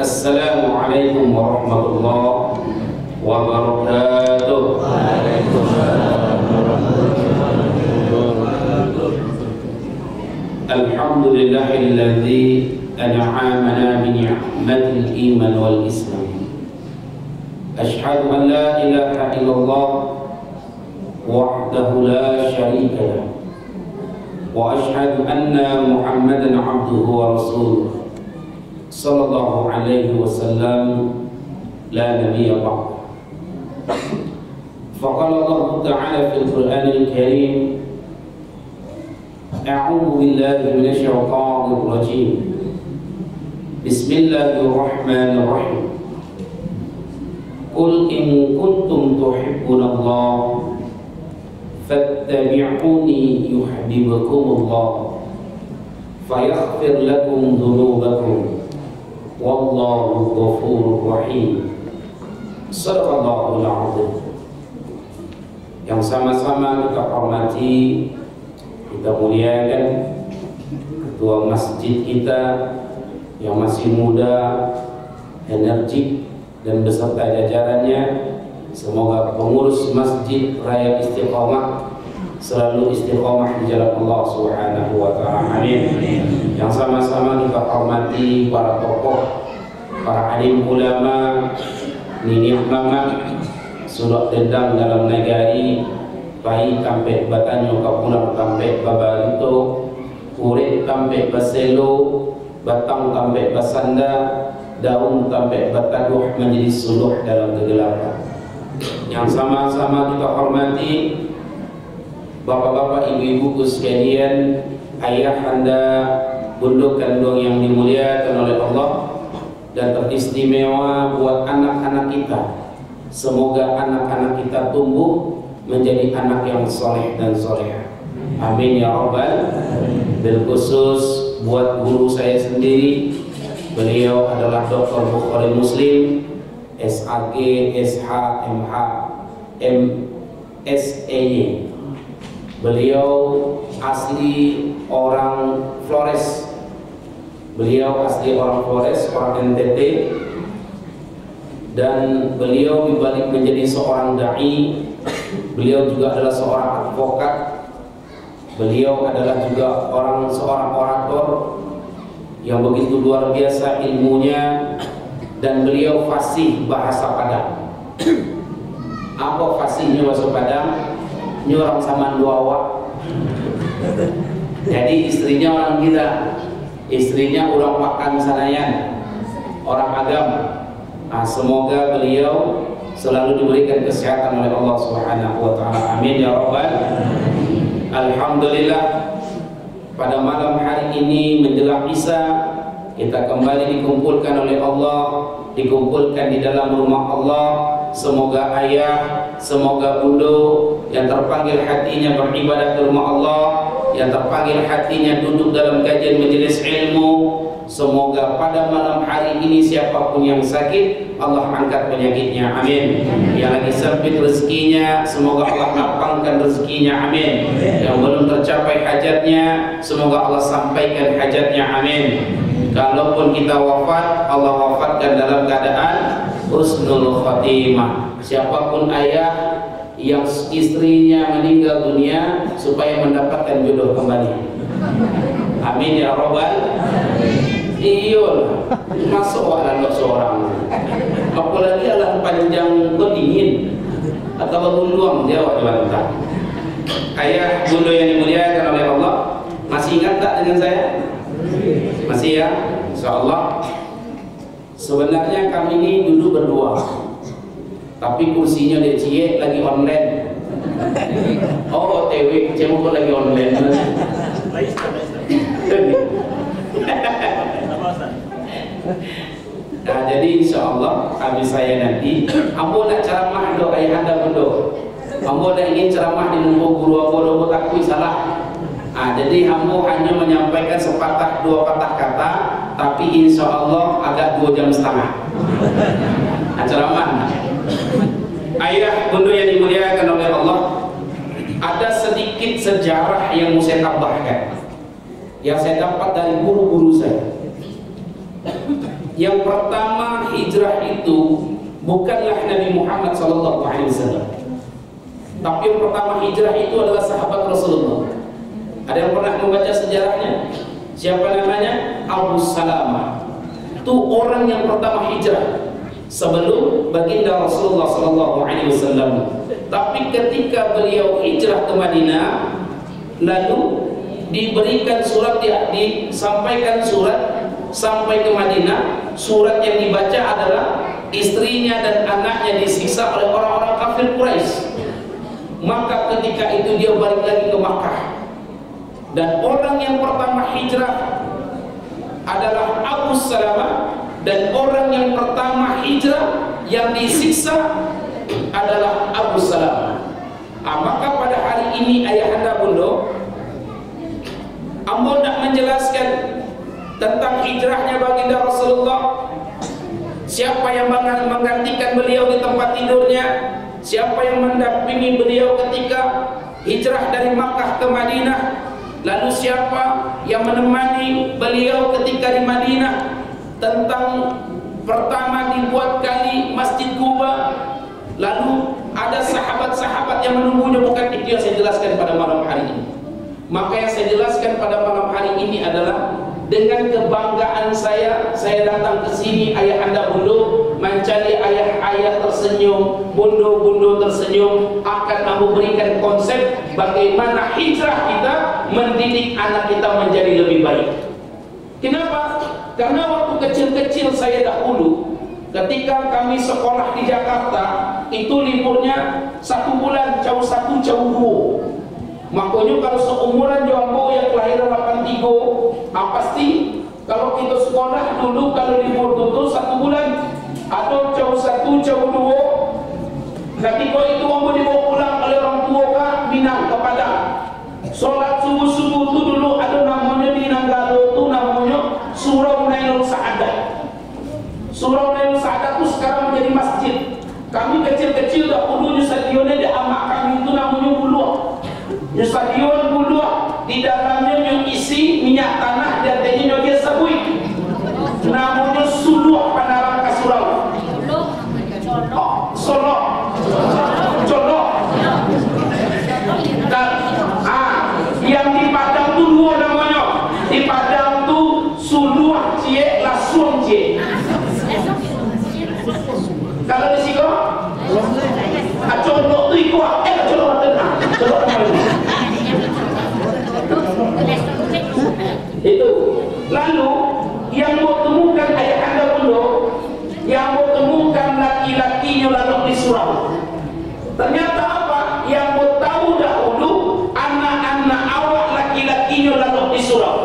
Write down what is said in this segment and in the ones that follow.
Assalamualaikum warahmatullahi wabarakatuh. Alhamdulillahilladzi an'amana bi ni'matil iman wal islam. Asyhadu an la ilaha illallah wahdahu la syarika lah. Wa asyhadu anna Muhammadan abduhu wa rasuluh. Sallallahu alaihi wasallam la nabiyya ba'd. Faqala Allah Ta'ala fil Qur'anil Karim, A'udzu billahi minasy syaithanir rajim. Bismillahirrahmanirrahim. Qul in kuntum tuhibbunallaha fattabi'uni yuhibbukumullah fayaghfir lakum dhunubakum wallahu ghafurur rahim. Shadaqallahul azim. Yang sama-sama kita hormati, kita muliakan ketua masjid kita yang masih muda, energik dan beserta jajarannya. Semoga pengurus Masjid Raya Istiqomah selalu istiqomah di jalan Allah Subhanahu wa ta'ala. Amin. Yang sama-sama kita hormati para tokoh, para alim ulama, nini mama, suluk dendang dalam negari, pai kampe batanyo kapulang kampe babarito, kurit kampe baselo, batang kampe basanda, daun kampe bataduh menjadi suluh dalam kegelapan. Yang sama-sama kita hormati bapak-bapak, ibu-ibu sekalian, ayah, anda, bunduk kandung yang dimuliakan oleh Allah, dan teristimewa buat anak-anak kita. Semoga anak-anak kita tumbuh menjadi anak yang soleh dan soleha. Amin ya rabbal. Berkhusus buat guru saya sendiri, beliau adalah Dr. Bukhari Muslim, SAG, SH, MH, MSEY. Beliau asli orang Flores. Beliau asli orang Flores, orang NTT. Dan beliau dibalik menjadi seorang dai, beliau juga adalah seorang advokat. Beliau adalah juga seorang orator yang begitu luar biasa ilmunya. Dan beliau fasih bahasa Padang. Apa fasihnya bahasa Padang? Ini orang Saman Duawa. Jadi istrinya orang kita, istrinya orang Pakan Sanayan, orang Agam. Nah, semoga beliau selalu diberikan kesehatan oleh Allah Subhanahu wa ta'ala. Amin ya rabbal. Alhamdulillah, pada malam hari ini menjelang Isya kita kembali dikumpulkan oleh Allah, dikumpulkan di dalam rumah Allah. Semoga ayah, semoga bunda yang terpanggil hatinya beribadah ke rumah Allah, yang terpanggil hatinya duduk dalam kajian majelis ilmu, semoga pada malam hari ini siapapun yang sakit, Allah angkat penyakitnya. Amin. Yang lagi sempit rezekinya, semoga Allah lapangkan rezekinya. Amin. Yang belum tercapai hajatnya, semoga Allah sampaikan hajatnya. Amin. Kalaupun kita wafat, Allah wafatkan dalam keadaan husnul khatimah. Siapapun ayah yang istrinya meninggal dunia, supaya mendapatkan jodoh kembali. Amin ya rabbal. Iyalah, masuk walau seorang. Apalagi alam panjang dingin atau luang Jawa Banten. Ayah, bunda yang dimuliakan oleh Allah, masih ingat tak dengan saya? Masih ya? Insyaallah. Sebenarnya kami ini dulu berdua, tapi kursinya dicie lagi online. Oh, OTW cuma lagi online. Nah, jadi insyaallah habis saya nanti, ambo nak ceramah do ayah anda bodoh. Ambo nak ingin ceramah di mumpung guru bodoh takui salah. Jadi ambo hanya menyampaikan sepatah dua patah kata, tapi insya Allah agak 2 jam setengah. Ceramah. Ayah bunda yang dimuliakan oleh Allah, ada sedikit sejarah yang mau saya tambahkan, yang saya dapat dari guru-guru saya. Yang pertama bukanlah Nabi Muhammad SAW. Tapi yang pertama hijrah itu adalah sahabat Rasulullah. Ada yang pernah membaca sejarahnya? Siapa namanya? Abu Salamah. Itu orang yang pertama hijrah sebelum baginda Rasulullah SAW. Tapi ketika beliau hijrah ke Madinah, lalu diberikan surat, disampaikan surat sampai ke Madinah. Surat yang dibaca adalah istrinya dan anaknya disiksa oleh orang-orang kafir Quraisy. Maka ketika itu dia balik lagi ke Makkah. Dan orang yang pertama hijrah adalah Abu Salamah, dan orang yang pertama hijrah yang disiksa adalah Abu Salamah. Maka pada hari ini ayahanda Bundo, ambo nak menjelaskan tentang hijrahnya baginda Rasulullah. Siapa yang menggantikan beliau di tempat tidurnya, siapa yang mendampingi beliau ketika hijrah dari Makkah ke Madinah, lalu siapa yang menemani beliau ketika di Madinah, tentang pertama dibuat kali Masjid Quba, lalu ada sahabat-sahabat yang menunggunya. Bukan itu yang saya jelaskan pada malam hari ini. Maka yang saya jelaskan pada malam hari ini adalah dengan kebanggaan saya datang ke sini, ayahanda Bundo, mencari ayah-ayah tersenyum, bundo-bundo tersenyum, akan memberikan konsep bagaimana hijrah kita mendidik anak kita menjadi lebih baik. Kenapa? Karena waktu kecil-kecil saya dahulu, ketika kami sekolah di Jakarta, itu liburnya 1 bulan, jauh 1, jauh 2. Makanya kalau seumuran Jombo yang kelahiran 83, pasti kalau kita sekolah dulu, kalau libur itu 1 bulan, atau jauh 1, jauh 2. Ketika itu Jombo dibawa pulang oleh orang tua ke Minang, ke Padang. Sholat subuh-subuh itu dulu ada namanya di Nanggalo itu namanya Surau Nailul Sa'adah. Surau Nailul Sa'adah itu sekarang menjadi masjid. Kami kecil-kecil dahulu di stadionnya di amak kami itu namanya Buluh. Di stadion Buluh, di dalamnya yang isi minyak tanah dan tehnya dia sabui. Namanya Suluh Panaran Kasurau. Solo. Colok. Dan yang di Padang tuh 2 namanya. Di Padang tuh Suluh Cie, Lasuang Cie. Kalau di sini colok tuh ikut, colok tenang, colok itu. Lalu yang mau temukan ayahanda Bundo, yang mau temukan laki-lakinya lalu di surau. Ternyata apa? Yang mau tahu dahulu anak-anak awak laki-lakinya lalu di surau.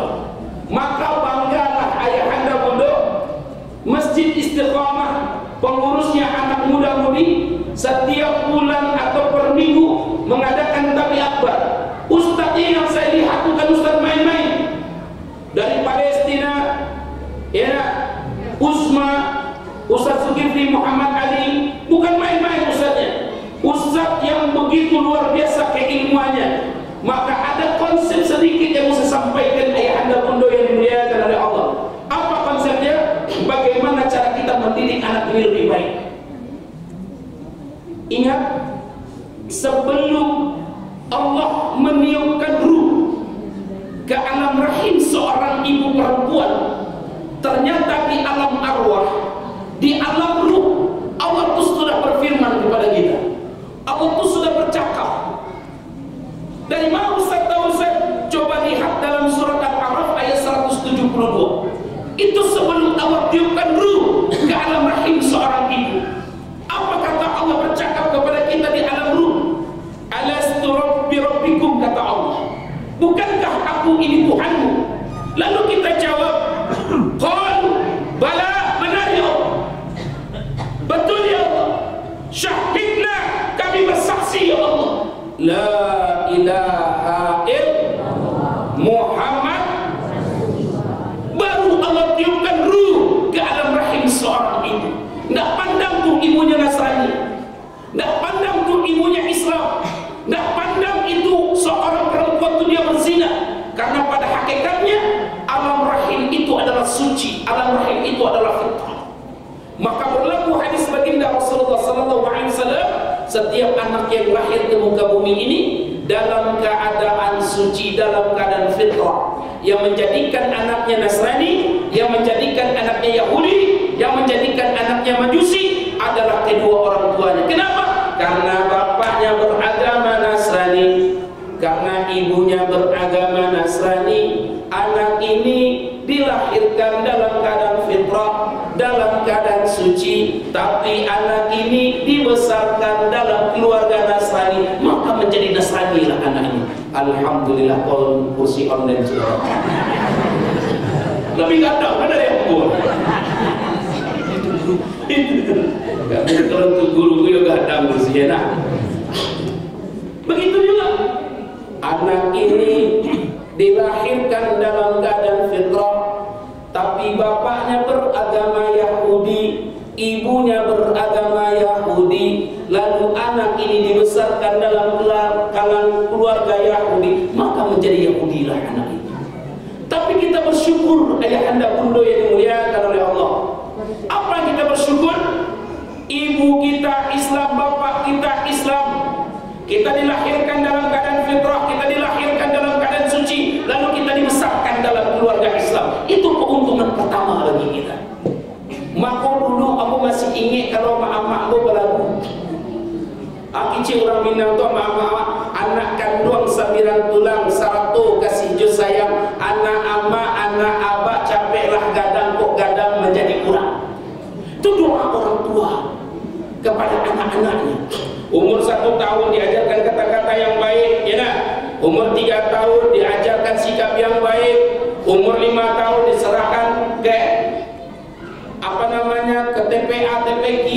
Maka banggalah ayahanda Bundo, Masjid Istiqamah, pengurusnya anak muda-mudi, setiap bulan atau per minggu mengadakan tabi akbar. Ustadznya yang saya lihat bukan ustadz main-main. Dari Palestina, ya, Usma, Ustadz Zulkifli Muhammad Ali, bukan main-main ustadznya. Ustadz yang begitu luar biasa keilmuannya. Maka ada konsep sedikit yang saya sampaikan ayahanda Bundo yang dimuliakan oleh Allah. Apa konsepnya? Bagaimana cara kita mendidik anak ini lebih baik? Ingat, sebelum Allah meniupkan ruh ke alam rahim seorang ibu perempuan, ternyata di alam arwah, di alam ruh, Allah itu sudah berfirman kepada kita. Allah itu sudah bercakap. Dari mana Ustaz tahu Ustaz? Coba lihat dalam surat Al-A'raf ayat 172. Itu sebelum Allah tiupkan ruh ke alam rahim seorang ibu. Apa kata Allah bercakap kepada kita di alam ruh? Alastu rabbi rabbikum, kata Allah. Bukankah aku ini Tuhanmu? Lalu kita jawab, qalu bala, benar ya Allah, betul ya Allah, syahidna, kami bersaksi ya Allah, la ilaha illallah Muhammad. Baru Allah tiupkan ruh ke alam rahim seorang ibu. Nggak pandang tuh ibunya Nasrani, nggak pandang tuh ibunya Islam, nggak pandang itu seorang perempuan tuh dia berzina. Karena pada hakikatnya alam rahim itu adalah suci, alam rahim itu adalah fitrah. Maka berlaku hadis baginda Rasul Rasulullah SAW, setiap anak yang lahir ke muka bumi ini dalam keadaan suci, dalam keadaan fitrah. Yang menjadikan anaknya Nasrani, yang menjadikan anaknya Yahudi, yang menjadikan anaknya Majusi adalah kedua orang tuanya. Kenapa? Karena bapaknya beragama Nasrani, karena ibunya beragama Nasrani. Anak ini dilahirkan dalam keadaan fitrah, dalam keadaan suci, tapi anak ini dibesarkan dalam keluarga Nasrani, maka menjadi Nasrani lah anak ini. Alhamdulillah, kalau kursi online sudah lebih ganteng, mana yang buat? Kalau untuk guru juga ganteng kursinya. Nah, begitu juga anak ini dilahirkan dalam keadaan fitrah, tapi bapaknya beragama Yahudi, ibunya beragama Yahudi, lalu anak ini dibesarkan dalam kalangan keluarga Yahudi, maka menjadi Yahudi lah anak ini. Tapi kita bersyukur ayahanda bunda yang dimuliakan oleh Allah. Apa yang kita bersyukur? Ibu kita Islam, bapak kita Islam. Kita dilahirkan dalam keadaan fitrah, kita dilahirkan dalam keadaan suci, lalu kita dibesarkan dalam keluarga Islam. Itu keuntungan pertama bagi kita. Maka dulu aku masih ingat kalau mak-mak aku berlagu. Akici orang Minang tu mak-mak anak kandung 9 tulang 100 kasih jus sayang, anak ama anak abah capeklah gadang kok gadang menjadi kurang. Itu doa orang tua kepada anak-anaknya. Umur 1 tahun diajarkan kata-kata yang baik, ya nak? Umur 3 tahun diajarkan sikap yang baik. Umur 5 tahun diserahkan ke ke TPA, TPQ.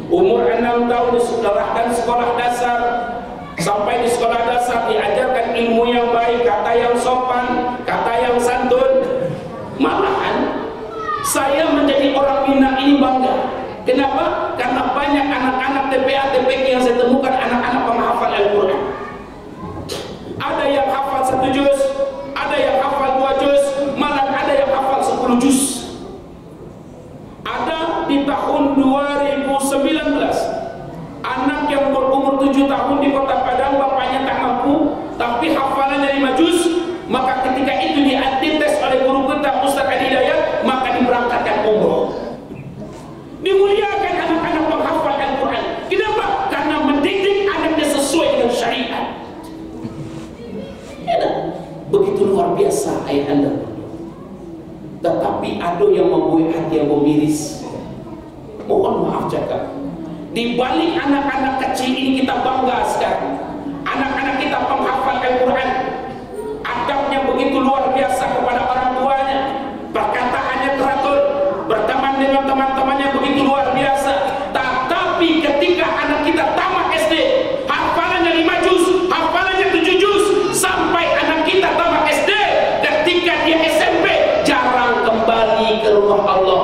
Umur 6 tahun diserahkan sekolah dasar. Sampai di sekolah dasar diajarkan ilmu yang baik, kata yang sopan, kata yang santun. Malahan saya menjadi orang Minang ini bangga. Kenapa? Karena banyak anak-anak TPA, TPQ yang saya temukan anak-anak penghafal Al-Quran. Ada yang hafal 1 juz, ada yang hafal 2 juz, malah ada yang hafal 10 juz. Ada di tahun 2019 anak yang berumur 7 tahun di Kota Padang, bapaknya tak mampu, tapi hafalannya 5 juz. Maka ketika itu dites oleh guru kita Ustaz Adi Hidayat, maka diberangkatkan umroh. Dimuliakan anak-anak penghafal Al-Quran. Kenapa? Karena mendidik anaknya sesuai dengan syariat. Ya, begitu luar biasa ayah anda. Tetapi ada yang membuat hati yang memiris. Mohon maaf cakap. Di balik anak-anak kecil ini kita bangga sekarang. Anak-anak kita penghafal Al-Quran. Adabnya begitu luar biasa kepada orang tuanya. Perkataannya teratur. Berteman dengan teman-temannya begitu luar biasa. Tetapi ketika anak kita tamat SD, hafalannya 5 juz, hafalannya 7 juz, sampai anak kita tamat SD, ketika dia SMP jarang kembali ke rumah Allah.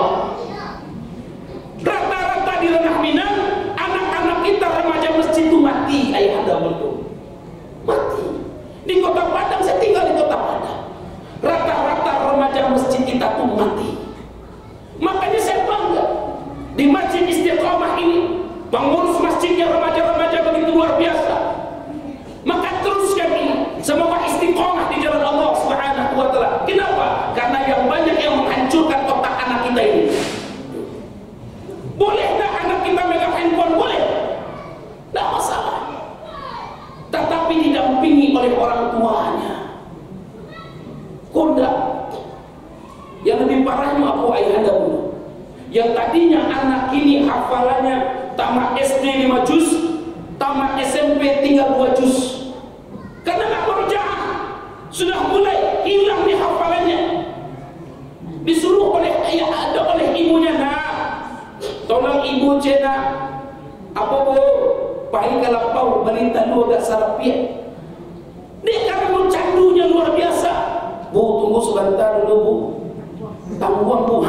Rata-rata di ranah Minang, anak-anak kita remaja masjid itu mati, ayah anda belum mati. Di Kota Padang, saya tinggal di Kota Padang, rata-rata remaja masjid kita tuh mati. Makanya saya bangga di Masjid Istiqomah ini, pengurus masjidnya remaja-remaja begitu luar biasa. Maka teruskan ini, semoga istiqomah di jalan Allah Subhanahu wa Ta'ala. Kenapa? Karena yang banyak yang menghancurkan otak anak kita ini. Boleh tak anak kita megang handphone? Boleh, tidak masalah. Tetapi didampingi oleh orang tuanya. Kondak. Yang lebih parahnya aku ayah anda dulu, yang tadinya anak ini hafalannya tamat SD 5 juz, tamat SMP tinggal 2 juz. Karena nak berusaha sudah mulai hilang di hafalannya. Disuruh oleh ayah ada oleh ibunya, nak tolong ibu cina apa bu pahit kalapau balita lu agak sarapia. Dia karena candunya luar biasa. Bu tunggu sebentar dulu bu, tangguang bu,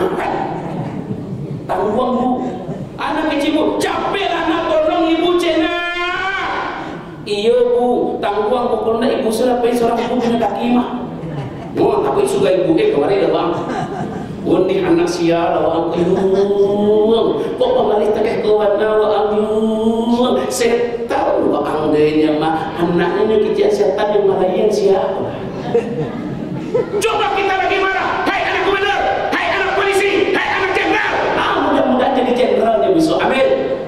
tangguang bu. Anak kecil bu, capek anak tolong ibu cina. Iya bu, tangguang bu, kalau nak ibu sudah pergi seorang ibu punya kaki mah. Oh, tapi suka ibu kemarin dah bang. Undi anak sial wa amyung. Kok pengalih tegeh kawan wa amyung. Setan wa anggenya mah anaknya kecil setan yang malayan siapa? Coba kita lagi marah. Hai anak gubernur, hai anak polisi, hai anak jenderal. Mudah-mudahan jadi jenderalnya besok. Amin.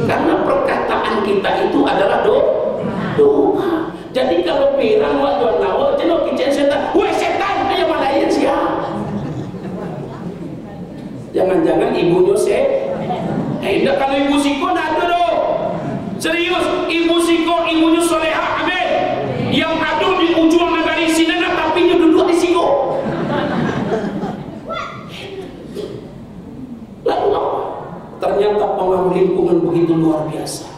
Karena perkataan kita itu adalah doa. Jadi kalau pirang wa jual nawa jenok kecil setan. Woi setan ayo malayan siapa? Jangan-jangan ibunya enggak, kalau ibu Siko ada dong. Serius, ibu Siko ibunya soleha, amin. Yang ada di ujung negari Sinana tapi nya duduk di Siko. Lalu apa? Ternyata pengaruh lingkungan begitu luar biasa.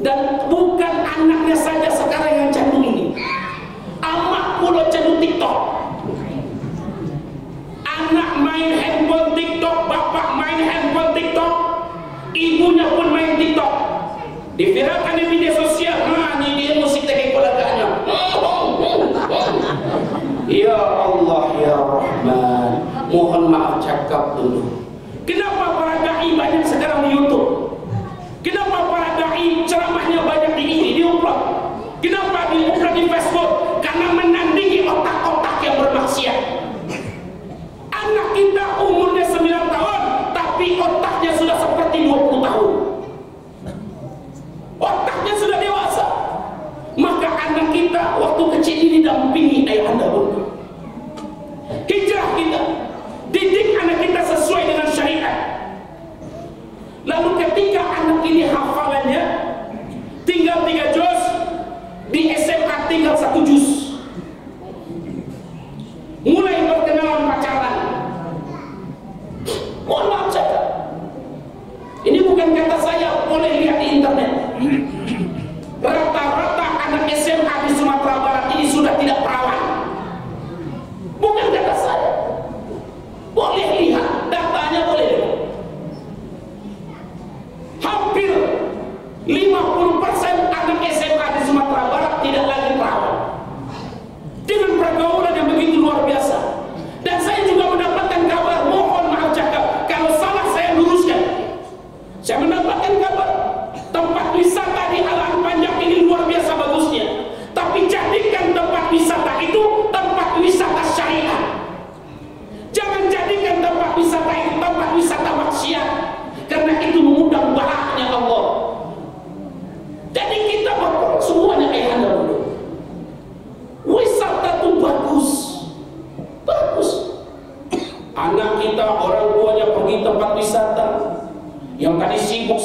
Dan bukan anaknya saja sekarang yang candu ini. Amak pulau candu TikTok. Anak main handphone TikTok, bapak main handphone TikTok, ibunya pun main TikTok. Diviralkan di media sosial. Nah, ini dia musik dari kolaganya. Ya Allah ya Rahman, mohon maaf cakap dulu. Kenapa para dai banyak sekarang di YouTube? Kenapa para dai ceramahnya banyak di upload? Kenapa di upload di Facebook? Karena menandingi otak-otak yang bermaksiat. Anak kita umurnya 9 tahun tapi otaknya sudah seperti 20 tahun. Otaknya sudah dewasa. Maka anak kita waktu kecil ini didampingi ayah anda bunda. Hijrah kita, didik anak kita sesuai dengan syariat. Lalu ketika anak ini hafalannya tinggal 3 juz, di SMA tinggal 1 juz, mulai berkenalan pacaran. Mohon maaf saja, ini bukan kata saya, boleh lihat di internet. Rata-rata anak SMA di Sumatera Barat ini sudah tidak perawan. Bukan kata saya, boleh lihat datanya, boleh lihat. Hampir 50% anak SMA di Sumatera Barat tidak lagi perawan. Dengan pergaulan yang begitu luar biasa. Dan saya juga mendapatkan kabar, mohon maaf cakap, kalau salah saya luruskan. Saya mendapatkan kabar tempat wisata di Alang Panjang ini luar biasa bagusnya. Tapi jadikan tempat wisata itu tempat wisata syariat. Jangan jadikan tempat wisata itu tempat wisata maksiat, karena itu mengundang balaknya Allah. Jadi kita berperan semuanya ayah anda dulu. Wisata itu bagus. Bagus. Anak kita, orang tuanya pergi tempat wisata yang tadi sibuk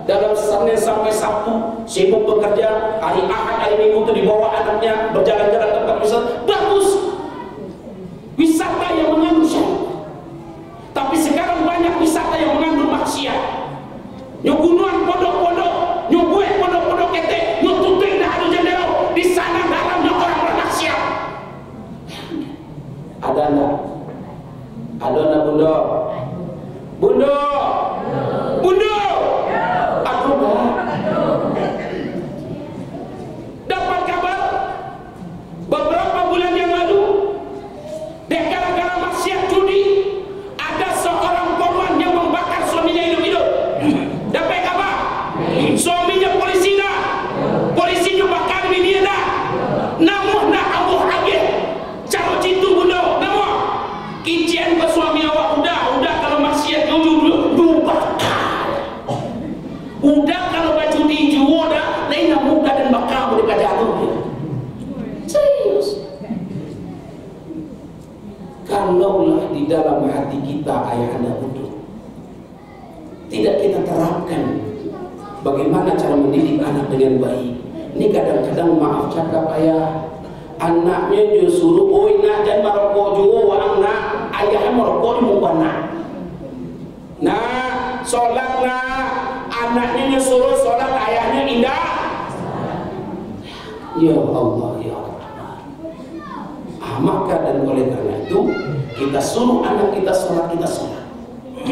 dalam Senin sampai Sabtu, sibuk bekerja, hari Ahad, hari Minggu itu dibawa anaknya berjalan-jalan tempat wisata. Bagus. Wisata yang mengandung syariat. Tapi sekarang banyak wisata yang mengandung maksiat. Nyogunuan pondok-pondok, nyobuek pondok-pondok ketek, nyotuting dah ada jendela. Di sana dalamnya orang bermaksiat. Ada enggak? Ada enggak bunda? Bunda? Bunda? Aduh enggak? Dapat kabar beberapa bulan yang lalu, gara-gara maksiat judi, ada seorang korban yang membakar suaminya hidup-hidup. Dapat kabar? Suaminya polisi dah. Polisinya bakar bini dah. Namun nak abuh agih. Cara citu bunda. Namun kician ke suami awak udah kalau maksiat dulu bakar. Udah kalau baju dijual dah, lain muka dan bakar boleh jatuh. Serius. Kalaulah di dalam hati kita ayah anda bunda, tidak kita terapkan bagaimana cara mendidik anak dengan baik. Ini kadang-kadang maaf cakap ayah, anaknya dia suruh, oi nak jangan merokok juga, orang nak ayahnya merokok di muka nak. Nah, sholat nak, anaknya suruh sholat, ayahnya indah. Ya Allah ya Allah. Maka dan oleh karena itu kita suruh anak kita sholat, kita sholat.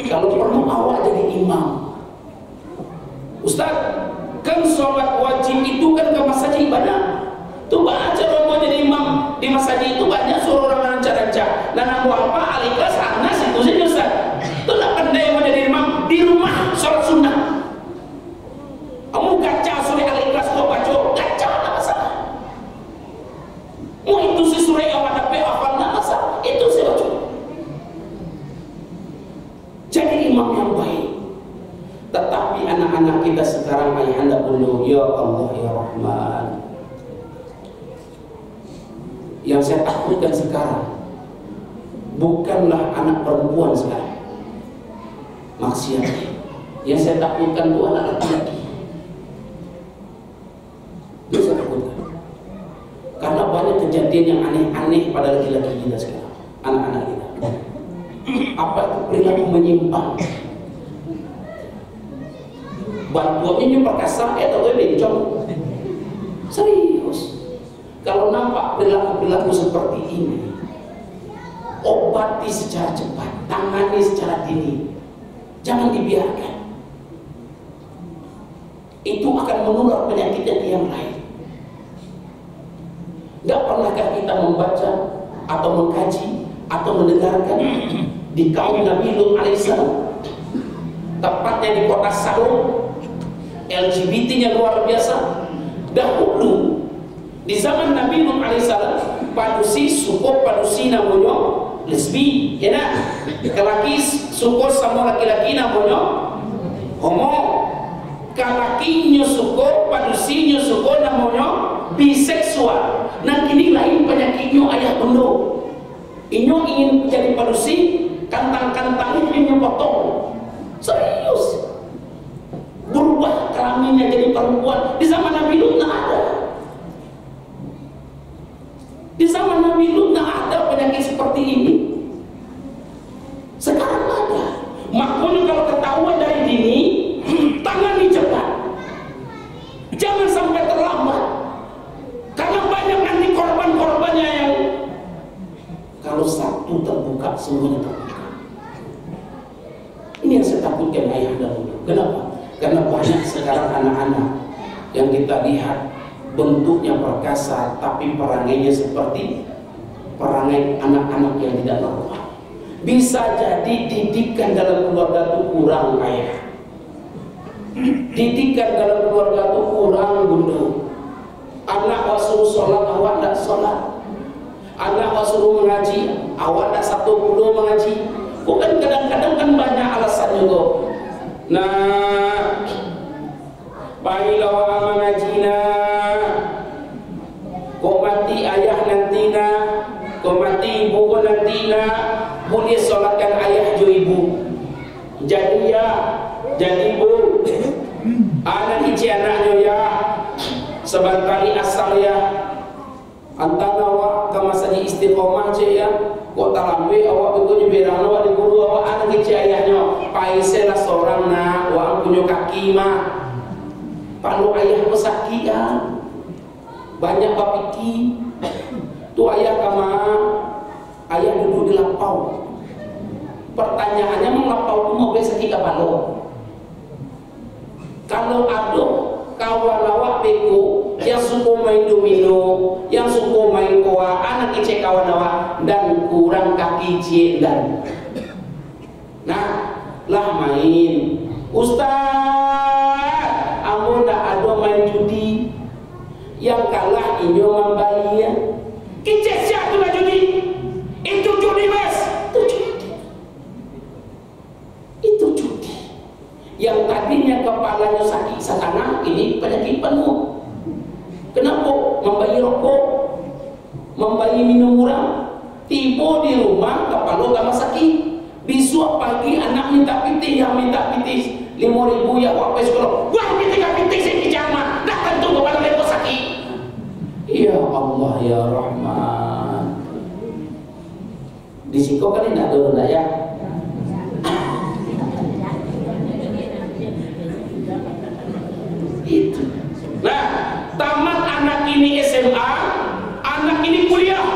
Kalau perlu awak jadi imam. Ustaz, kan sholat wajib itu kan ke masjid ibadah. Tuh baca romo jadi imam di masjid itu banyak suruh orang lancar-lancar. Dan aku apa alika kelas Anas itu sih Ustaz. Itu tak pandai mau jadi imam di rumah sholat sunnah. Kamu gaca surah Al-Ikhlas kau baca, gaca tak masalah. Mau itu si surah yang ada hafal tak masalah, itu saya baca. Jadi imam yang baik. Tetapi anak-anak kita sekarang ayahanda dulu, ya Allah ya Rahman. Yang saya takutkan sekarang bukanlah anak perempuan sekarang maksiat. Yang saya takutkan itu anak laki-laki. Itu saya takutkan. Karena banyak kejadian yang aneh-aneh pada laki-laki kita sekarang, anak-anak kita. Apa itu perilaku menyimpang? Bantuannya nyumpah kasar, atau bencong. Serius. Kalau nampak perilaku-perilaku seperti ini, obati secara cepat, tangani secara dini, jangan dibiarkan. Itu akan menular penyakit yang lain. Tidak pernahkah kita membaca atau mengkaji atau mendengarkan di kaum Nabi Lut alaihissalam, tepatnya di kota Sodom, LGBT-nya luar biasa. Dahulu di zaman Nabi Lut alaihissalam, padusi suku padusi namanya lesbi, ya nak? Laki suku sama laki-laki namanya homo. Kalakinya suku padusinya suku namanya biseksual. Nah kini lain penyakitnya ayah bendo. Inyo ingin jadi padusi, kantang-kantang ini potong. Serius. Berubah kelaminnya jadi perempuan. Di zaman Nabi Lut tak ada. Di zaman Nabi Lut tak ada penyakit seperti ini. Sekarang ada. Makanya kalau ketahuan dari dini, tangani cepat. Jangan sampai terlambat. Karena banyak nanti korban-korbannya yang kalau satu terbuka, semuanya terbuka. Ini yang saya takutkan ayah dahulu. Kenapa? Karena banyak sekarang anak-anak yang kita lihat bentuknya perkasa, tapi perangainya seperti perangai anak-anak yang tidak normal. Bisa jadi didikan dalam keluarga itu kurang ayah. Didikan dalam keluarga itu kurang bunda. Anak wasuruh sholat, awak tidak sholat. Anak wasuruh mengaji, awak tidak satu puluh mengaji. Bukan kadang-kadang kan banyak alasan juga. Nah, baiklah awak mengajina, kau mati ayah nantina, kau mati ibu kau nantina, boleh sholatkan ayah jo ibu. Jadi ya, jadi bu, anak iji anaknya ya, sebantari asal ya, antara awak ke masanya istiqomah je ya, kok tak lambe awak betulnya berang awak di guru awak anak iji ayahnya, paise lah seorang nak, awak punya kaki mah, kalau ayah pesaki ya, banyak bapiki, tu ayah kama, ayah duduk di lapau. Pertanyaannya mau lapau tu mau besar kita balo. Kalau ada kawan awak beko yang suka main domino, yang suka main koa, anak icek kawan awak dan kurang kaki dan. Nah, lah main. Ustaz, amun dak ada main judi, yang kalah inyo membayar. Icek siapa tu lah judi? Itu judi mas. Itu judi. Yang tadinya kepalanya sakit sakana, ini penyakit penuh. Kenapa? Membayi rokok, membayi minum murah, tiba di rumah kepala gak sakit. Besok pagi anak minta pitih, yang minta pitih 5.000 ya waktu sekolah. Wah pitih saya kijama, dah tentu kepala lepas sakit. Ya Allah ya Rahman. Di siko kan tidak ada ya. Itu. Nah, tamat anak ini SMA, anak ini kuliah.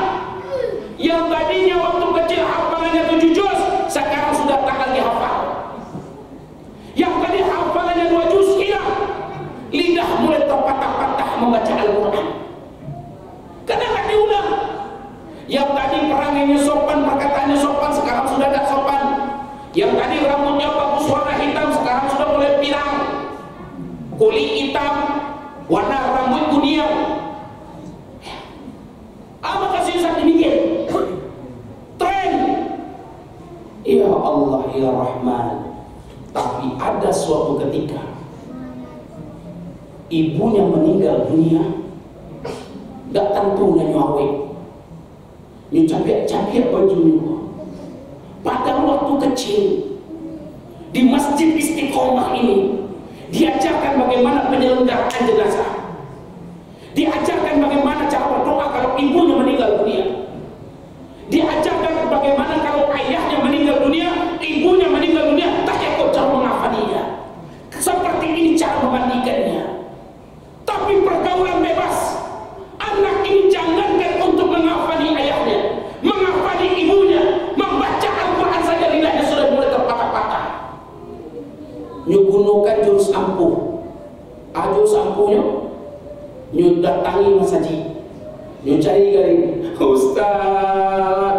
Yang tadinya waktu kecil hafalannya 7 juz, sekarang sudah tak lagi hafal. Yang tadi hafalannya 2 juz hilang. Lidah mulai terpatah-patah membaca Al-Quran. Karena nggak diulang. Yang tadi perangainya sopan, perkataannya sopan, sekarang sudah kulit hitam, warna rambut kuning. Apa kasih Ustaz dibikin? Tren. Ya Allah ya Rahman. Tapi ada suatu ketika ibunya meninggal dunia, gak tentu nyawa, capek bajunya. Pada waktu kecil di Masjid Istiqomah ini diajarkan bagaimana penyelenggaraan jenazah, diajarkan bagaimana cara berdoa kalau ibunya meninggal dunia, diajarkan bagaimana kalau ayahnya meninggal dunia, ibunya meninggal dunia, tak ikut cara mengafaninya. Seperti ini cara memandikannya. Tapi pergaulan bebas, anak ini jangankan untuk mengafani ayahnya, mengafani ibunya, membaca Al-Quran saja lidahnya sudah mulai terpatah-patah. Nyugunukan jurus ampuh, jurus ampuhnya nyu datangi Mas Haji, nyu cari garing, Ustaz,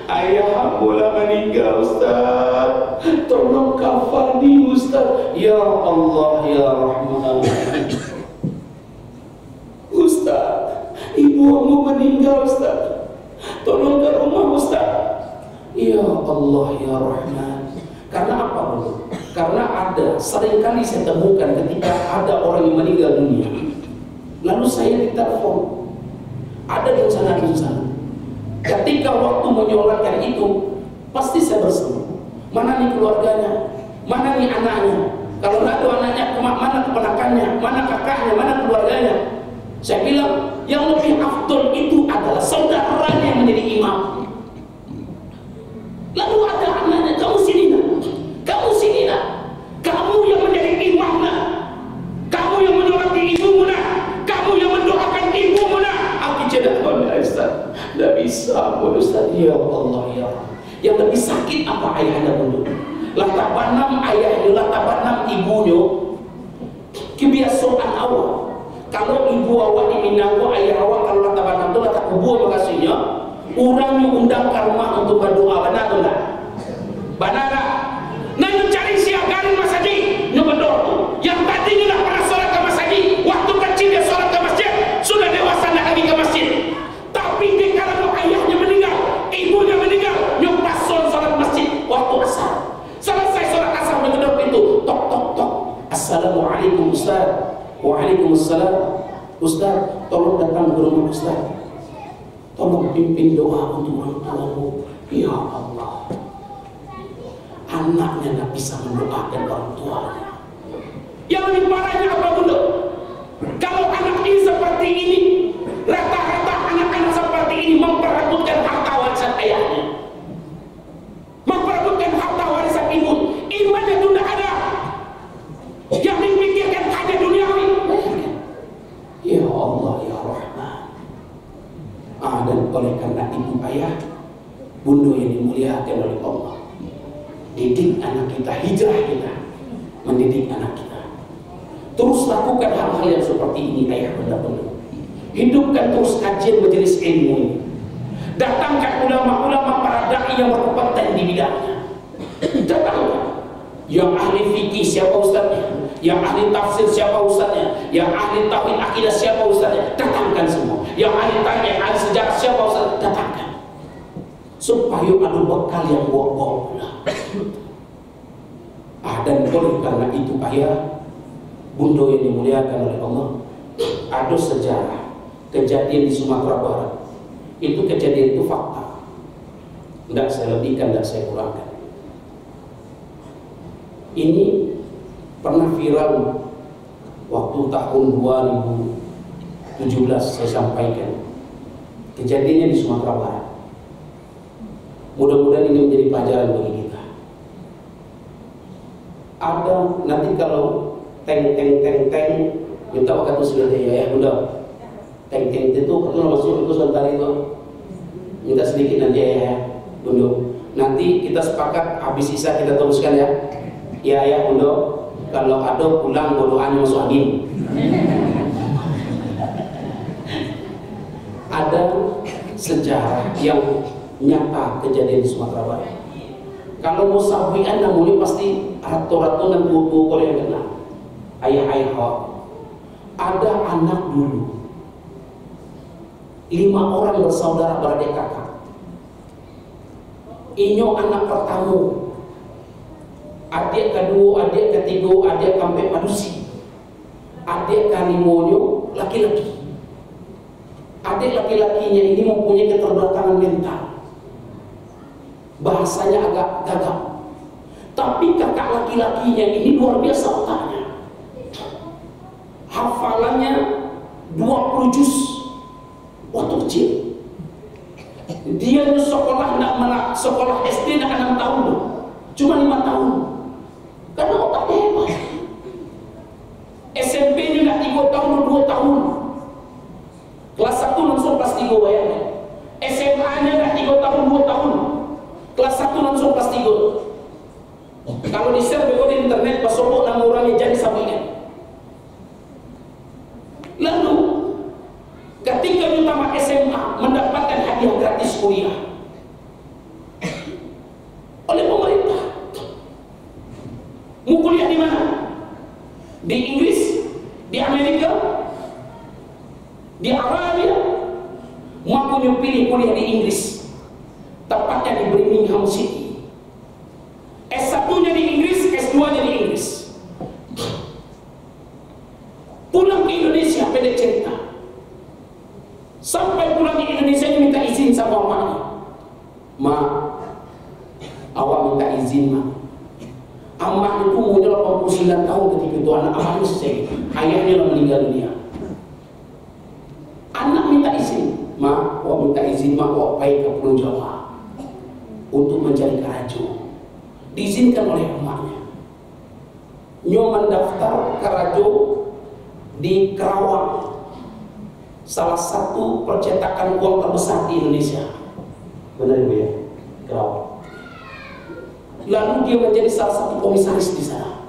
ayah ampulah meninggal Ustaz, tolong kafani Ustaz. Ya Allah ya Rahman. Ustaz, ibumu meninggal Ustaz, tolong ke rumah Ustaz. Ya Allah ya Rahman. Karena apa Bu? Karena ada, seringkali saya temukan ketika ada orang yang meninggal dunia, lalu saya ditelepon, ada yang sana. Ketika waktu menyolatkan itu, pasti saya bersama. Mana nih keluarganya? Mana nih anaknya? Kalau nggak ada anaknya, mana keponakannya? Mana kakaknya? Mana keluarganya? Saya bilang, yang lebih afdol itu adalah saudaranya yang menjadi imam. Lalu ada anaknya, kamu sini nak, kamu sini nak, kamu yang menjadi imam nak, kamu yang menyolati ibumu nak, kamu yang mendoakan ibumu nak. Aku tidak boleh Ustaz, tidak bisa boleh Ustaz. Ya Allah ya Allah. Yang lebih sakit apa ayah anda dulu? Latabanam ayahnya, latabanam ibunya. Kebiasaan awal. Kalau ibu awak di Minangkabau, ayah awak kalau latabanam itu latak kubur makasihnya. Orang yang undang ke rumah untuk berdoa, benar atau enggak? Benar tak? Nah, you cari siagarin Mas Haji, you berdoa. Yang tadinya tak pernah sholat ke Mas Haji, waktu kecil dia sholat ke masjid, sudah dewasa nak lagi ke masjid. Tapi dia kalau ayahnya meninggal, ibunya meninggal, you pas sholat masjid waktu asar. Selesai sholat asar mengetuk pintu, tok tok tok. Assalamualaikum Ustaz. Waalaikumsalam. Ustaz, tolong datang ke rumah Ustaz. Tolong pimpin doa untuk orang tuamu. Ya Allah. Anaknya tidak bisa mendoakan orang tuanya. Yang lebih parahnya apa bunda? Kalau anak ini seperti ini, rata-rata anak-anak seperti ini memperebutkan harta warisan ayahnya, memperebutkan harta warisan ibu. Imannya itu tidak ada. Yang dipikirkan hanya duniawi. Ya Allah ya Rahman. Dan oleh karena ibu ayah, bunda yang dimuliakan oleh Allah, didik anak kita, hijrah kita, mendidik anak kita. Terus lakukan hal-hal yang seperti ini ayah bunda-bunda. Hidupkan terus kajian majelis ilmu ini. Datangkan ulama-ulama para dai yang berkompeten di bidangnya. Datangkan. Yang ahli fikih siapa ustaznya? Yang ahli tafsir siapa ustaznya? Yang ahli tauhid akidah siapa ustaznya? Datangkan semua. Yang ahli tarikh, ahli sejarah siapa ustaznya? Datangkan. Supaya ada bekal yang bohong. Dan oleh karena itu ayah bunda yang dimuliakan oleh Allah, ada sejarah kejadian di Sumatera Barat. Itu kejadian itu fakta. Tidak saya lebihkan, tidak saya kurangkan. Ini pernah viral waktu tahun 2017 saya sampaikan. Kejadiannya di Sumatera Barat. Mudah-mudahan ini menjadi pelajaran bagi kita. Ada nanti kalau teng, minta waktu sudah ya udah. Teng itu kalau masuk itu sebentar itu. Minta sedikit nanti ya dulu. Nanti kita sepakat habis sisa kita teruskan ya. Ya Bunda, kalau ada pulang doanya masuk angin. Ada sejarah yang nyata kejadian di Sumatera Barat. Kalau musawian namanya pasti ratu-ratu dan buku yang kenal. ayah-ayah, ada anak dulu 5 orang bersaudara beradik kakak. Inyo anak pertama, adik kedua, adik ketiga, adik sampai manusia. Adik kalimonyo laki-laki. Adik laki-lakinya ini mempunyai keterbelakangan mental, bahasanya agak gagap. Tapi kakak laki-lakinya ini luar biasa otaknya. Hafalannya 20 juz waktu kecil. Dia sekolah SD nak 6 tahun loh. Cuma 5 tahun. Karena otaknya hebat. SMP-nya nak 3 tahun 2 tahun. Kelas 1 langsung kelas 3 bayangnya. SMA-nya nak 3 tahun 2 tahun. Kelas 1 langsung kelas 3. Kalau di-share di internet pasopok nama orangnya jadi sampainya. Lalu ketika dia tamat SMA mendapatkan hadiah gratis kuliah oleh pemerintah. Mau kuliah di mana? Di Inggris, di Amerika, di Arabia. Mau punya pilih kuliah di Inggris, tepatnya di Birmingham City. S1-nya di Inggris, S2-nya di Inggris. Pulang ke Indonesia, pendek cerita. Sampai pulang di Indonesia ini minta izin sama mamanya. Ma, awak minta izin ma. Amak itu umurnya 89 tahun ketika itu, anak amaknya selesai. Ayahnya sudah meninggal dunia. Anak minta izin, ma, awak minta izin ma, awak pergi ke Pulau Jawa untuk mencari kerajo. Diizinkan oleh emaknya. Nyo mendaftar kerajo di Kerawang, salah satu percetakan uang terbesar di Indonesia. Benar ibu ya, Kerawang. Lalu dia menjadi salah satu komisaris di sana.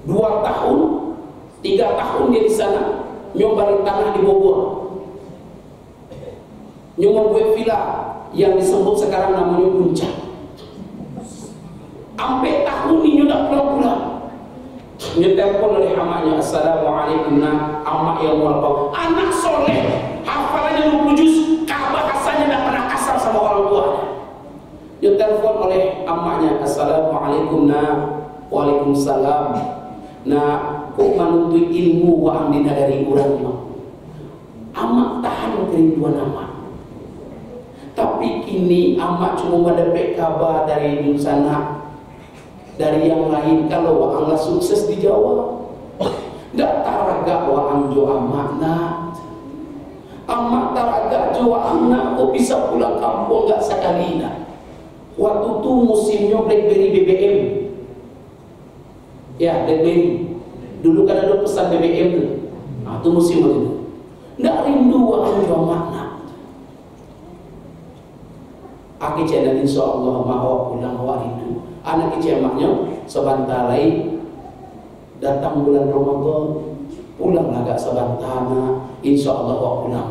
2 tahun, 3 tahun dia di sana, nyobarin tanah di Bogor, nyobarin villa yang disebut sekarang namanya Puncak. Sampai tahun ini udah pulang-pulang. Dia telepon oleh amaknya, assalamualaikum nak, amak yang mulia, anak soleh, hafalannya 20 juz, bahasanya tidak pernah kasar sama orang tuanya. Dia telepon oleh amaknya, assalamualaikum nak, waalaikumsalam. Nak, kok menuntut ilmu wa amdina dari orang mak. Amak tahan kerinduan amak. Tapi kini amak cuma mendapat kabar dari dunia sana, dari yang lain. Kalau wa Allah sukses di Jawa, dak taraga wa anjo amak nak. Amak taraga jawa anak kok bisa pulang kampung gak sekali nak. Waktu itu musimnya BlackBerry BBM. Ya, BlackBerry. Dulu kan ada pesan BBM tuh. Nah, itu musim itu. Ndak rindu wa anjo amak nak. Aki channel insyaallah mau pulang wa rindu. Anak kecil emaknya sebentar lagi datang bulan Ramadan, pulang agak sebentar, insya Allah kok pulang.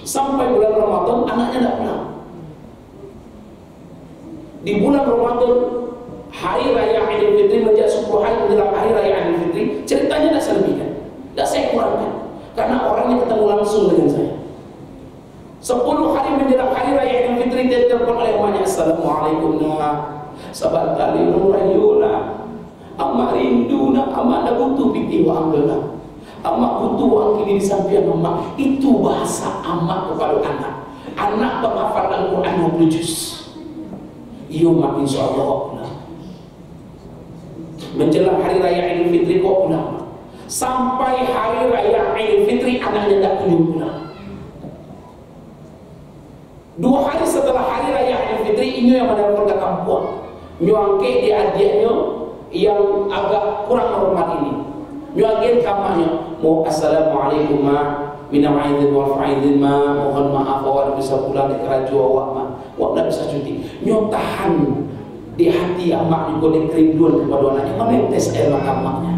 Sampai bulan Ramadan anaknya tidak pulang. Di bulan Ramadan hari raya Idul Fitri menjadi 10 hari menjelang hari raya Idul Fitri, ceritanya tidak saya lebihkan, tidak saya kurangkan, karena orangnya ketemu langsung dengan saya. 10 hari menjelang hari raya Idul Fitri, dia telepon oleh emaknya, assalamualaikum nak, sahabat tali nurayuna, amak rindu nak, amak nak butuh piti wa amdana, amak butuh wang kini di samping amak. Itu bahasa amak kepada anak. Anak penghafal Al-Quran 20 juz. Iyo mak insyaAllah kok pulang. Menjelang hari raya Idul Fitri kok pulang. Sampai hari raya Idul Fitri anaknya tak kunjung pulang. 2 hari setelah hari raya Idul Fitri, ini yang menelpon ke kampung, nyuangke di adiknya yang agak kurang hormat ini, nyuangke kamarnya, mau assalamualaikum ma, minam aidin wal faidin ma, mohon maaf awak bisa pulang di kerajo awak ma, awak tidak bisa cuti. Nyo tahan di hati amak juga di kerinduan kepada anaknya, menetes air mata amaknya.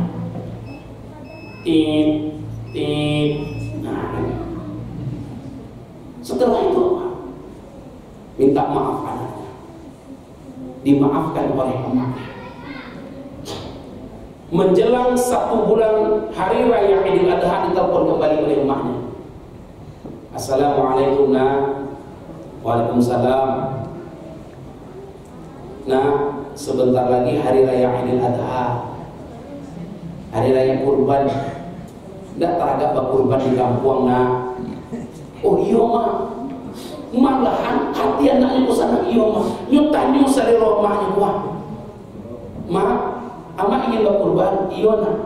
Nah, setelah itu minta maaf anaknya, dimaafkan oleh emaknya. Menjelang 1 bulan hari raya Idul Adha ditelepon kembali oleh emaknya. Assalamualaikum nak. Waalaikumsalam. Nah, sebentar lagi hari raya Idul Adha, hari raya kurban. Nggak teragak kurban di kampung nak. Oh iya mak, malahan hati anaknya ke sana. Iya mak, nyutannya sari romahnya kuah. Mak, ama ingin berkurban. Iya nak,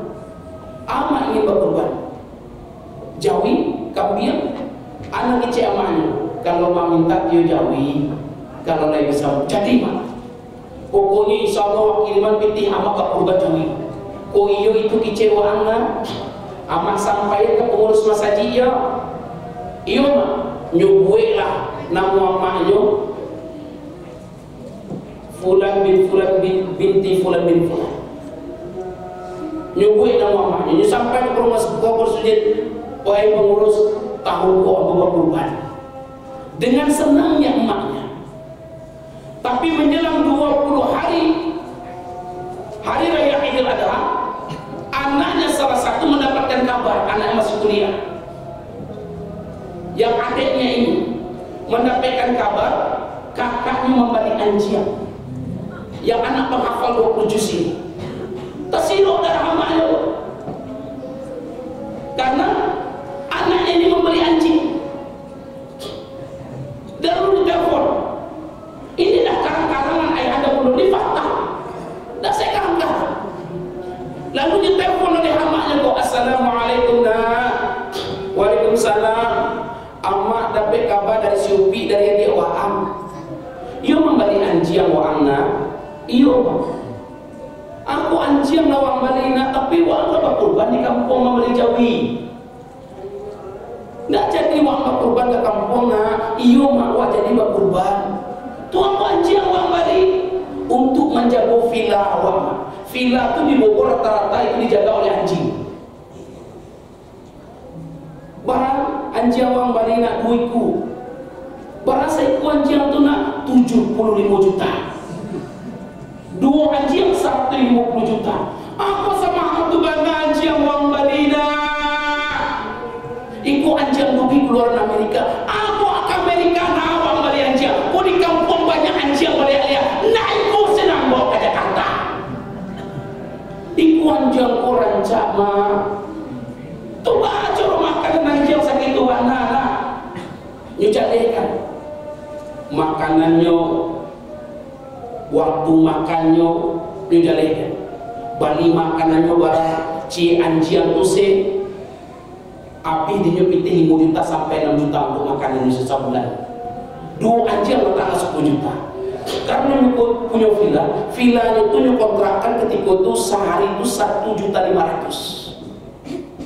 ama ingin berkurban. Jawi, kambing, anak kecil amanya. Kalau mak minta dia jawi, kalau lain bisa jadi mak. Pokoknya insya Allah kiriman pitih ama berkurban jawi. Oh iya itu kecewa anak. Amat sampai ke pengurus masjid ya. Iya mak, nyubuh lah nama maknya Fulan bin Fulan binti Fulan bin Fulan. Nyubuh nama maknya sampai ke rumah pengurus masjid. Wahai pengurus, tahu kok aku berkurban. Dengan senangnya emaknya. Tapi menjelang 20 hari raya Idul Adha, anaknya salah satu mendapatkan kabar, anaknya masih kuliah. Yang adiknya ini mendapatkan kabar kakaknya membalik anjian. Yang anak penghafal 20 juz ini tersilau darah emaknya. Karena anaknya ini membeli anjing. Lalu ditelepon. Ini dah karang-karangan ayah anda belum difatah. Dah saya karang-karang. Lalu ditelepon oleh amaknya kok, assalamualaikum nak. Waalaikumsalam. Amak dapat kabar dari si Upi dari dia Waam. Ia membeli anjing Waam nak. Iya bang. Aku anjing lawang balik nak, tapi Waam tak berkurban di kampung membeli jawi. Nggak jadi Waam berkurban ke kampung nak. Iya mak Waam jadi berkurban. Tuan ku anjing Waam balik untuk menjaga villa Waam. Villa itu di Bogor rata-rata itu dijaga oleh anjing. Barang anjing Waam balik nak duitku. Barang saiku anjing itu nak 75 juta. 2 anjing 150 juta. Aku sama aku bangga anjing Waam balik nak. Iku anjing dugi keluar Amerika. Aku ke Amerika nak Waam balik anjing. Aku di kampung banyak anjing balik alia. Nah iku senang bawa ke Jakarta. Iku anjing orang cak mah. Tu baca makanan anjing sakit tu anak. Nyucalekan makanannya, waktu makannya nyucalekan. Bali makanannya barang ci anjing tu se. Api dia pitih 5 juta sampai 6 juta untuk makanan sebulan. 2 anjing letak 10 juta. Karena nyukut punya villanya itu nyukontrakkan ketika itu sehari itu 1.500.000.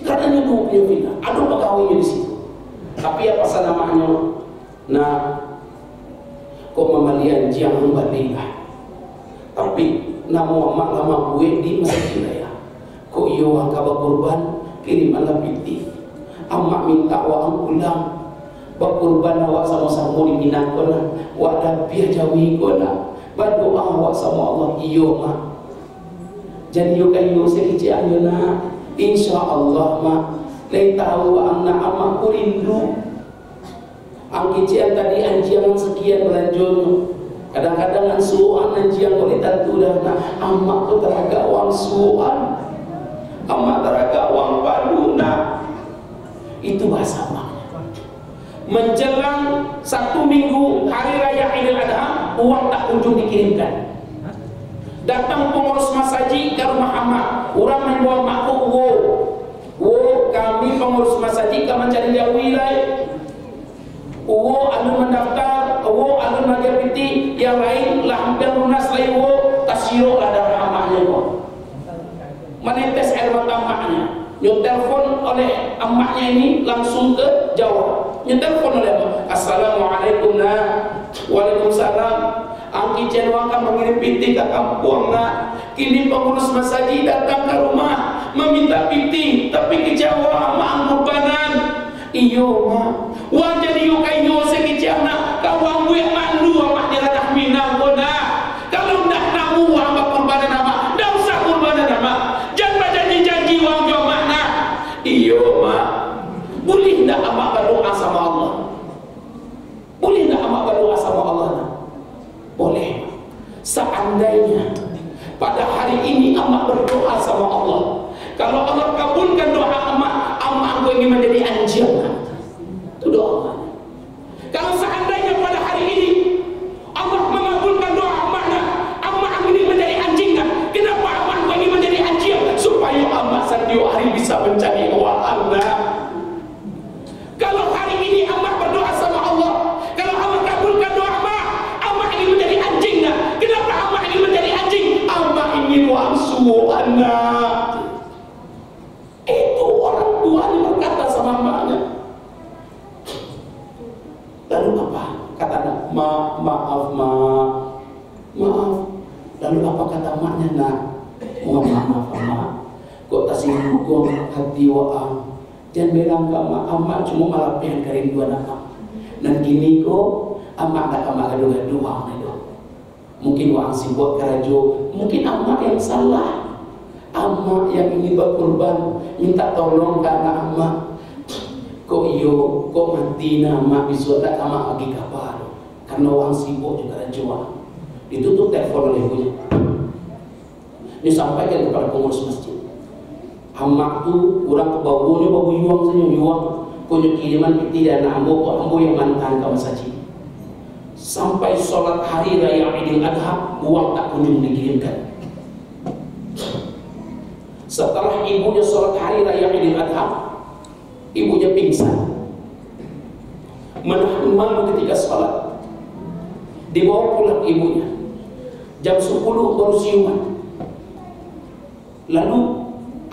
Karena nyukut punya villa, ada pegawainya di situ. Tapi apa namanya? Nah, kok memalian jangan balik. Tapi nama mak lama gue di masjid ya. Kok iyo kabar kurban kirimanlah pitih. Amak minta wa pulang. Berkurban awak sama-sama di Minang kona, wak dapiah jawi kona, berdoa awak sama Allah. Iyo mak. Jadi yo kayo sekecil ayo nak. Insya Allah mak. Lay tahu anak amak ku rindu. Ang kecil tadi anjian sekian belanjono. Kadang-kadang ansuan anjian boleh tentu dah nak. Amak tu teraga wang suan. Amak teraga wang padu nak. Itu bahasa mak. Menjelang 1 minggu hari raya Idul Adha, uang tak kunjung dikirimkan. Datang pengurus masjid ke rumah amak, orang membawa makku kami pengurus masjid ke mencari jawi lai. Alun mendaftar, alun majapiti, yang lain lah hampir lunas lai tasiro lah darah amaknya menetes air mata amaknya. Telepon oleh amaknya ini langsung ke Jawa. Telepon oleh amak, assalamualaikum nak. Waalaikumsalam. Angki cenwang akan mengirim piti ke kampung nak. Kini pengurus masjid datang ke rumah meminta piti, tapi ke Jawa mak kurbanan. Iyo mak. Wang jadi yukayo sekejap nak. Kawang gue mandu amak jalan Minang kona. Kalau ndak namu wang kurbanan amak, ndak usah kurbanan amak. Jangan Seandainya pada hari ini emak berdoa sama Allah, kalau Allah kabulkan doa emak, emak ingin menjadi anjing. Itu doa. Kalau seandainya pada hari ini Allah mengabulkan doa emaknya, emak ingin menjadi anjing, kenapa emak ingin menjadi anjing? Supaya emak setiap hari bisa mencari uang anak. Kalau hari ini emak berdoa sama Allah, kalau Allah kabulkan doa emak ingin menjadi anjing. Kenapa emak ingin menjadi anjing? Emak ingin uang suhu anak. Itu orang tuanya berkata sama emaknya. Lalu apa? Kata anak, maaf. Lalu apa kata emaknya? Nak, maaf emak. Kok tak singgung hati waam. Jangan bilang ke emak cuma malah pengen kerinduan emak. Dan gini kok emak tak emak gaduh-gaduh itu. Mungkin waam sibuk kerajo, mungkin emak yang salah. Emak yang ingin berkorban, minta tolong ke anak emak. Kok mati nama bisa tak emak lagi kabar. Karena orang sibuk juga kerajo. Ditutup telepon oleh ibunya. Disampaikan kepada pengurus masjid. Emak tu orang ke bawahnya bawa yuang. Punya kiriman piti dan ambo yang mantan ke masjid. Sampai sholat hari raya Idul Adha, uang tak kunjung dikirimkan. Setelah ibunya sholat hari raya Idul Adha, ibunya pingsan. Menahan malu ketika sholat, dibawa pulang ibunya. Jam 10 baru siuman. Lalu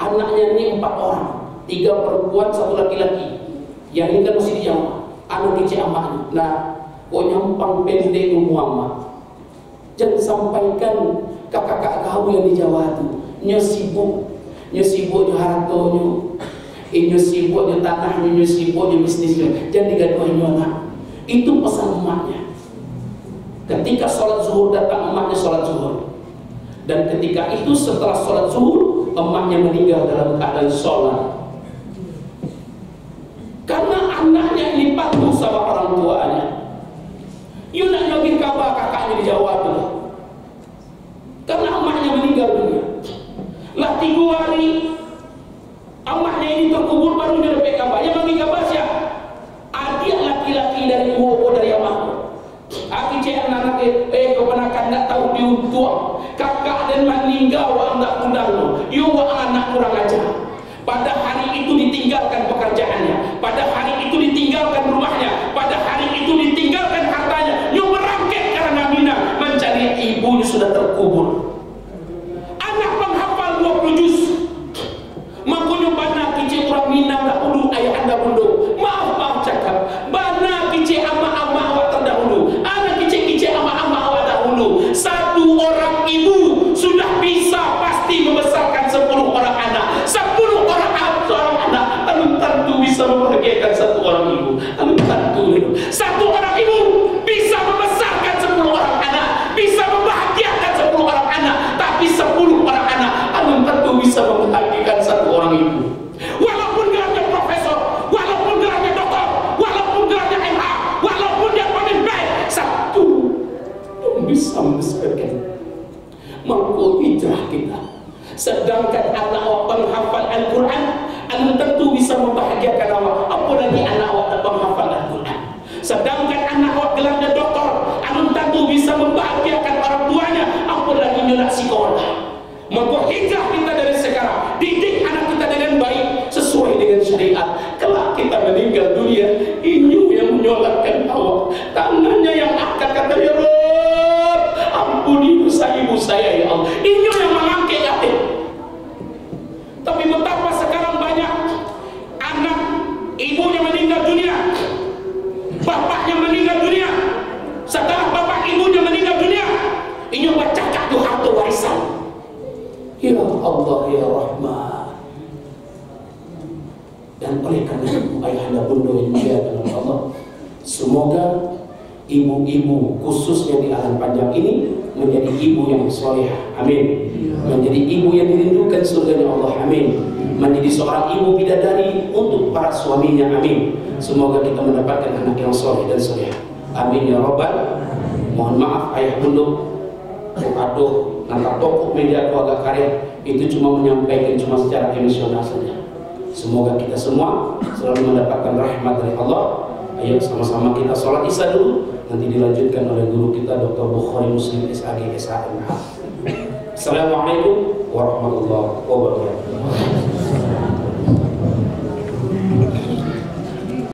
anaknya ini 4 orang, 3 perempuan, 1 laki-laki. Yang ini kan masih di Jawa. Anak kecil amaknya. Nah, kok nyampang pendek umuama. Jangan sampaikan kakak-kakak kau yang di Jawa itu nya sibuk hartonya, nya sibuk tanahnya, nya sibuk bisnisnya. Jangan digaduhin anak. Itu pesan emaknya. Ketika sholat zuhur datang, emaknya sholat zuhur. Dan ketika itu setelah sholat zuhur, emaknya meninggal dalam keadaan sholat. Karena anaknya ini patuh sama orang tuanya. Yuk nak nyogin kabar kakaknya di Jawa itu. Karena emaknya meninggal dunia. Lah 3 hari emaknya ini terkubur, baru dia dapat kabar. Yang bagi kabar siapa? Adik laki-laki dari Wowo dari emaknya. Aki cek anak keponakan tak tahu diuntung. Kakak dan meninggal wa anda undang. Yo wa anak kurang ajar. Pada hari itu ditinggalkan pekerjaannya, pada hari itu ditinggalkan rumahnya, pada hari itu ditinggalkan hartanya. Yo merangkak karena Mina mencari ibunya sudah terkubur. Anak penghafal 20 juz. Makanya bana kecil orang Mina tak ulu ayah anda bunduk. Maaf cakap. Bana kecil ama-ama awak terdahulu. Anak kecil ama-ama awak dahulu. 1 orang ibu sudah bisa pasti membesarkan 10 orang anak. 10 orang seorang anak belum tentu bisa membahagiakan 1 orang ibu. Belum tentu. 1 orang ibu bisa membesarkan 10 orang anak, bisa membahagiakan 10 orang anak, tapi 10 orang anak belum tentu bisa membahagiakan 1 orang ibu. Walaupun gelarnya profesor, walaupun gelarnya doktor, walaupun gelarnya MH, walaupun dia pemimpin, 1 yang bisa membesarkan. Mampu hijrah kita. Sedangkan anak awak penghafal Al-Quran, belum tentu bisa membahagiakan awak. Apalagi anak awak penghafal Al-Quran. Sedangkan anak awak gelarnya doktor, belum tentu bisa membahagiakan orang tuanya. Apalagi nyonak sekolah. Maka hijrah kita dari sekarang, didik anak kita dengan baik sesuai dengan syariat. Kelak kita meninggal dunia, ini yang menyolatkan awak, tangannya yang akan kata ya Rabb, ampuni dosa ibu saya ya Allah. Ini yang mengangkat yatim. Tapi betapa sekarang banyak anak ibunya meninggal dunia, bapaknya meninggal dunia. Setelah bapak ibunya meninggal dunia, ini bercakap tuh harta warisan. Ya Allah ya Rahman. Dan oleh karena itu ayahanda bunda yang mulia dengan Allah, semoga ibu-ibu khususnya di alam panjang ini menjadi ibu yang solehah, amin. Menjadi ibu yang dirindukan surganya Allah, amin. Menjadi seorang ibu bidadari untuk para suaminya, amin. Semoga kita mendapatkan anak yang soleh dan solehah, amin ya Rabbal. Mohon maaf ayah bunda, aduh, nanti toko media aku agak karya, itu cuma menyampaikan cuma secara emosional saja. Semoga kita semua selalu mendapatkan rahmat dari Allah. Ayo sama-sama kita sholat isya dulu, nanti dilanjutkan oleh guru kita Dr. Bukhari Muslim SAG SHMH. Assalamualaikum warahmatullahi wabarakatuh.